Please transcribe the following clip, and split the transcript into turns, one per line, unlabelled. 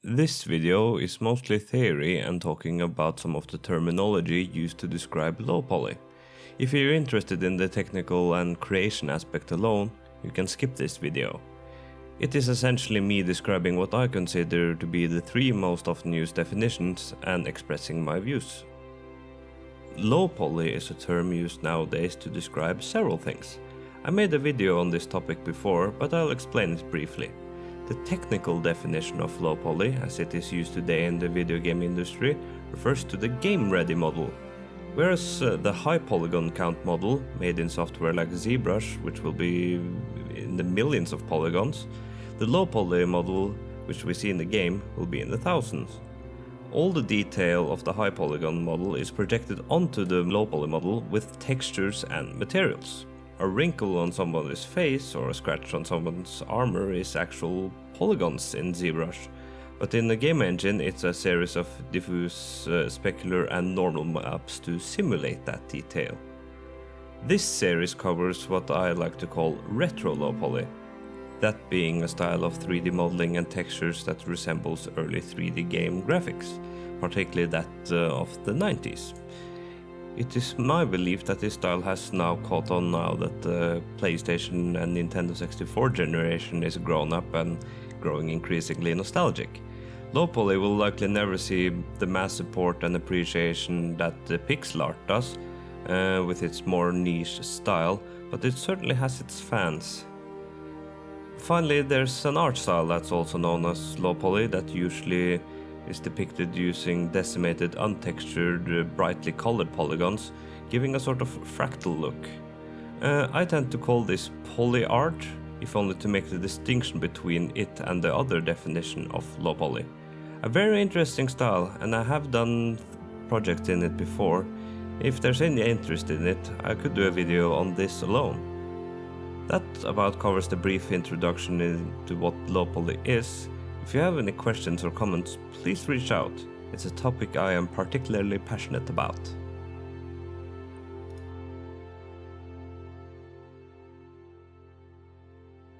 This video is mostly theory and talking about some of the terminology used to describe Lowpoly. If you're interested in the technical and creation aspect alone, you can skip this video. It is essentially me describing what I consider to be the three most often used definitions and expressing my views. Lowpoly is a term used nowadays to describe several things. I made a video on this topic before, but I'll explain it briefly. The technical definition of Lowpoly, as it is used today in the video game industry, refers to the game-ready model, whereas the high polygon count model, made in software like ZBrush, which will be in the millions of polygons, the Lowpoly model, which we see in the game, will be in the thousands. All the detail of the high polygon model is projected onto the Lowpoly model with textures and materials. A wrinkle on someone's face or a scratch on someone's armor is actual polygons in ZBrush, but in the game engine it's a series of diffuse, specular and normal maps to simulate that detail. This series covers what I like to call retro Lowpoly, that being a style of 3D modeling and textures that resembles early 3D game graphics, particularly that of the 90s. It is my belief that this style has now caught on now that the PlayStation and Nintendo 64 generation is grown up and growing increasingly nostalgic. Lowpoly will likely never see the mass support and appreciation that the pixel art does, with its more niche style, but it certainly has its fans. Finally, there's an art style that's also known as Lowpoly that usually is depicted using decimated, untextured, brightly colored polygons, giving a sort of fractal look. I tend to call this poly art, if only to make the distinction between it and the other definition of Lowpoly. A very interesting style, and I have done projects in it before. If there's any interest in it, I could do a video on this alone. That about covers the brief introduction into what Lowpoly is. If you have any questions or comments, please reach out. It's a topic I am particularly passionate about.